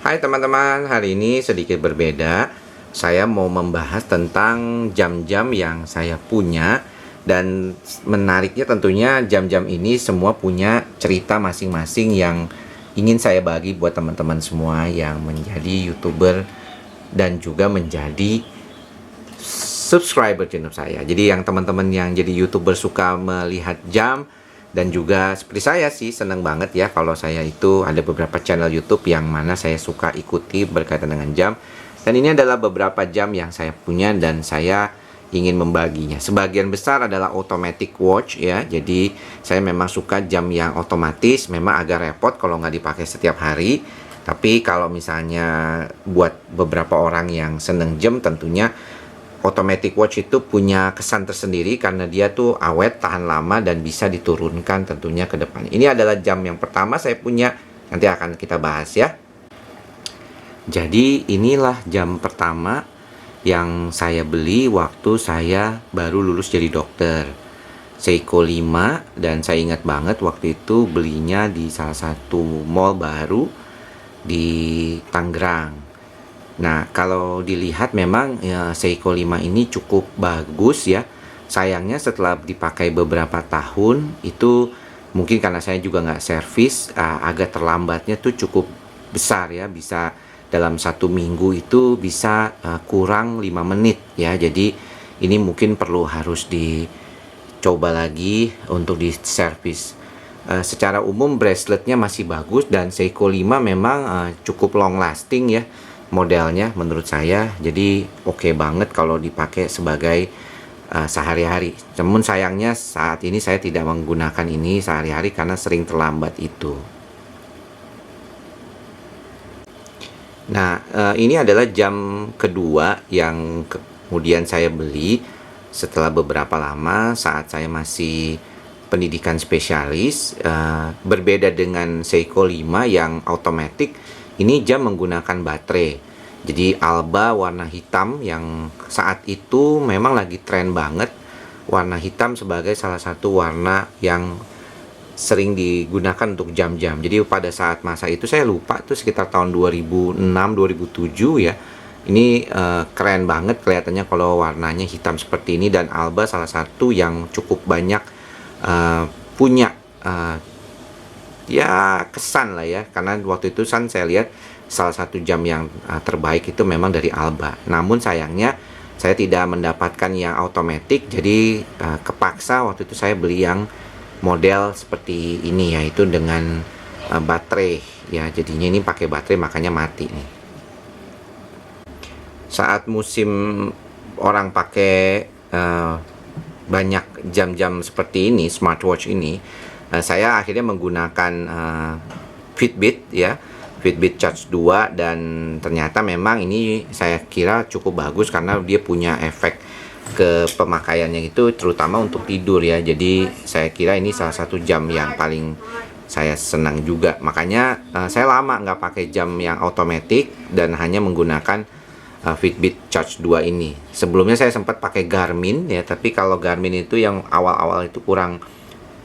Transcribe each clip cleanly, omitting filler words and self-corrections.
Hai teman-teman, hari ini sedikit berbeda. Saya mau membahas tentang jam-jam yang saya punya. Dan menariknya tentunya jam-jam ini semua punya cerita masing-masing yang ingin saya bagi buat teman-teman semua yang menjadi YouTuber dan juga menjadi subscriber channel saya. Jadi yang teman-teman yang jadi YouTuber suka melihat jam, dan juga seperti saya sih seneng banget ya kalau saya itu ada beberapa channel YouTube yang mana saya suka ikuti berkaitan dengan jam. Dan ini adalah beberapa jam yang saya punya dan saya ingin membaginya. Sebagian besar adalah automatic watch ya. Jadi saya memang suka jam yang otomatis. Memang agak repot kalau nggak dipakai setiap hari. Tapi kalau misalnya buat beberapa orang yang seneng jam, tentunya automatic watch itu punya kesan tersendiri karena dia tuh awet, tahan lama, dan bisa diturunkan tentunya ke depan. Ini adalah jam yang pertama saya punya, nanti akan kita bahas ya. Jadi inilah jam pertama yang saya beli waktu saya baru lulus jadi dokter, Seiko 5, dan saya ingat banget waktu itu belinya di salah satu mall baru di Tangerang. Nah, kalau dilihat memang ya, Seiko 5 ini cukup bagus ya. Sayangnya setelah dipakai beberapa tahun, itu mungkin karena saya juga nggak servis, agak terlambatnya tuh cukup besar ya. Bisa dalam 1 minggu itu bisa kurang 5 menit ya. Jadi ini mungkin harus dicoba lagi untuk diservis. Secara umum braceletnya masih bagus dan Seiko 5 memang cukup long lasting ya modelnya menurut saya. Jadi oke banget kalau dipakai sebagai sehari-hari. Namun sayangnya saat ini saya tidak menggunakan ini sehari-hari karena sering terlambat itu. Nah, ini adalah jam kedua yang kemudian saya beli setelah beberapa lama saat saya masih pendidikan spesialis. Berbeda dengan Seiko 5 yang otomatis, ini jam menggunakan baterai. Jadi Alba warna hitam yang saat itu memang lagi tren banget. Warna hitam sebagai salah satu warna yang sering digunakan untuk jam-jam. Jadi pada saat masa itu saya lupa tuh sekitar tahun 2006-2007 ya. Ini keren banget kelihatannya kalau warnanya hitam seperti ini, dan Alba salah satu yang cukup banyak punya ya kesan lah ya, karena waktu itu saya lihat salah satu jam yang terbaik itu memang dari Alba. Namun sayangnya saya tidak mendapatkan yang otomatis, jadi kepaksa waktu itu saya beli yang model seperti ini, yaitu dengan baterai ya. Jadinya ini pakai baterai makanya mati nih. Saat musim orang pakai banyak jam-jam seperti ini, smartwatch ini, saya akhirnya menggunakan Fitbit ya, Fitbit Charge 2, dan ternyata memang ini saya kira cukup bagus karena dia punya efek ke pemakaiannya itu terutama untuk tidur ya. Jadi saya kira ini salah satu jam yang paling saya senang juga. Makanya saya lama nggak pakai jam yang otomatis dan hanya menggunakan Fitbit Charge 2 ini. Sebelumnya saya sempat pakai Garmin ya, tapi kalau Garmin itu yang awal-awal itu kurang,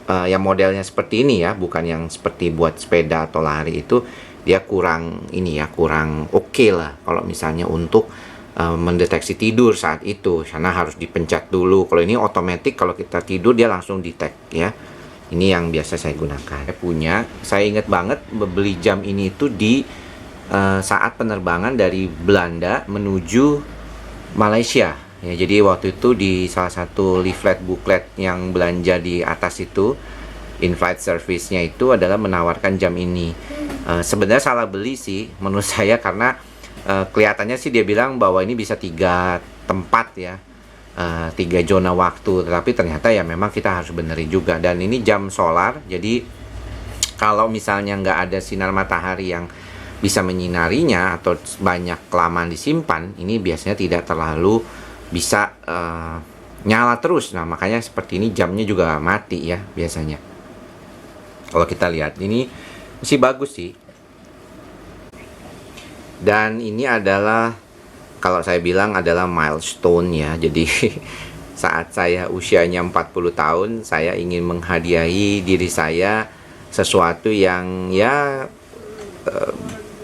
yang modelnya seperti ini ya, bukan yang seperti buat sepeda atau lari, itu dia kurang ini ya, kurang oke lah kalau misalnya untuk mendeteksi tidur saat itu, karena harus dipencet dulu. Kalau ini otomatis, kalau kita tidur dia langsung detect ya. Ini yang biasa saya gunakan. Saya ingat banget beli jam ini itu di saat penerbangan dari Belanda menuju Malaysia ya. Jadi waktu itu di salah satu leaflet booklet yang belanja di atas itu, in-flight service-nya itu adalah menawarkan jam ini. Sebenarnya salah beli sih menurut saya, karena kelihatannya sih dia bilang bahwa ini bisa 3 tempat ya, 3 zona waktu, tetapi ternyata ya memang kita harus benerin juga. Dan ini jam solar, jadi kalau misalnya nggak ada sinar matahari yang bisa menyinarinya atau banyak kelamaan disimpan, ini biasanya tidak terlalu bisa nyala terus. Nah makanya seperti ini jamnya juga mati ya biasanya. Kalau kita lihat ini masih bagus sih. Dan ini adalah, kalau saya bilang adalah milestone ya. Jadi saat saya usianya 40 tahun, saya ingin menghadiahi diri saya sesuatu yang ya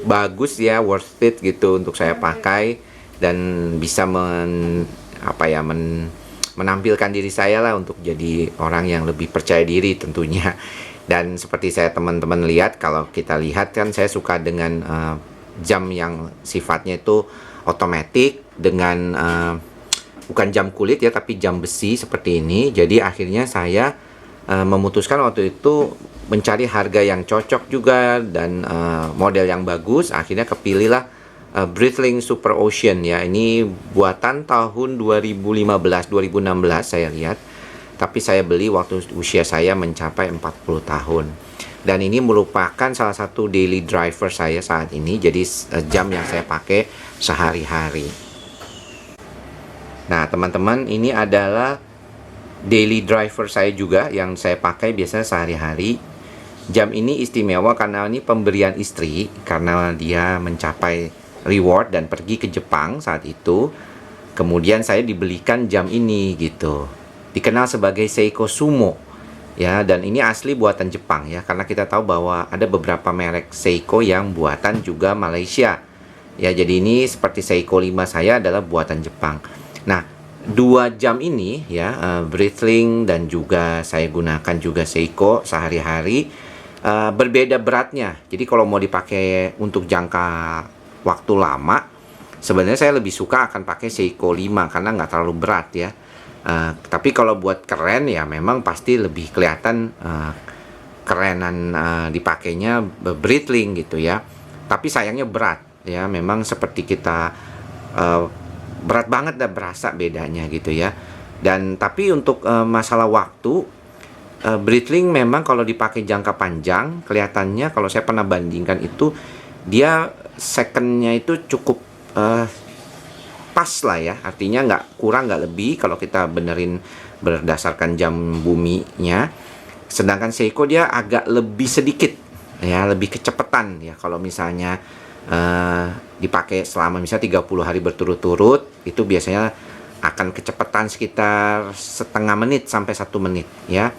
bagus ya, worth it gitu untuk saya pakai, dan bisa menampilkan diri saya lah untuk jadi orang yang lebih percaya diri tentunya. Dan seperti saya teman-teman lihat, kalau kita lihat kan saya suka dengan jam yang sifatnya itu otomatis dengan bukan jam kulit ya, tapi jam besi seperti ini. Jadi akhirnya saya memutuskan waktu itu mencari harga yang cocok juga dan model yang bagus. Akhirnya kepilihlah Breitling Super Ocean ya. Ini buatan tahun 2015-2016 saya lihat. Tapi saya beli waktu usia saya mencapai 40 tahun. Dan ini merupakan salah satu daily driver saya saat ini. Jadi jam yang saya pakai sehari-hari. Nah, teman-teman, ini adalah daily driver saya juga yang saya pakai biasanya sehari-hari. Jam ini istimewa karena ini pemberian istri, karena dia mencapai reward dan pergi ke Jepang saat itu. Kemudian saya dibelikan jam ini gitu. Dikenal sebagai Seiko Sumo ya, dan ini asli buatan Jepang ya, karena kita tahu bahwa ada beberapa merek Seiko yang buatan juga Malaysia ya. Jadi ini seperti Seiko 5 saya adalah buatan Jepang. Nah, dua jam ini ya, Breitling dan juga saya gunakan juga Seiko sehari-hari, berbeda beratnya. Jadi kalau mau dipakai untuk jangka waktu lama, sebenarnya saya lebih suka akan pakai Seiko 5 karena nggak terlalu berat ya. Tapi kalau buat keren ya memang pasti lebih kelihatan kerenan dipakainya Breitling gitu ya. Tapi sayangnya berat ya, memang seperti kita berat banget, dan berasa bedanya gitu ya. Dan tapi untuk masalah waktu, Breitling memang kalau dipakai jangka panjang kelihatannya, kalau saya pernah bandingkan itu, dia secondnya itu cukup pas lah ya, artinya nggak kurang nggak lebih kalau kita benerin berdasarkan jam buminya. Sedangkan Seiko dia agak lebih sedikit ya, lebih kecepatan ya. Kalau misalnya dipakai selama misalnya 30 hari berturut-turut, itu biasanya akan kecepatan sekitar setengah menit sampai 1 menit ya.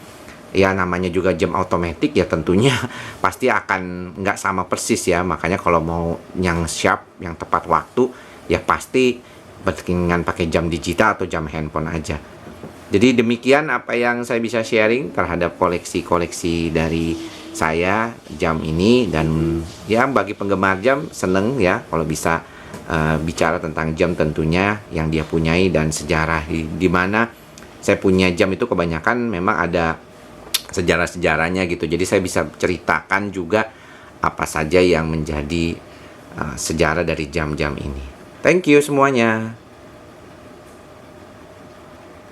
Ya namanya juga jam otomatis ya, tentunya pasti akan nggak sama persis ya. Makanya kalau mau yang sharp, yang tepat waktu, ya pasti dengan pakai jam digital atau jam handphone aja. Jadi demikian apa yang saya bisa sharing terhadap koleksi-koleksi dari saya jam ini. Dan ya bagi penggemar jam, seneng ya kalau bisa bicara tentang jam tentunya yang dia punyai dan sejarah di mana saya punya jam itu kebanyakan memang ada sejarah-sejarahnya gitu. Jadi saya bisa ceritakan juga apa saja yang menjadi sejarah dari jam-jam ini. Thank you semuanya.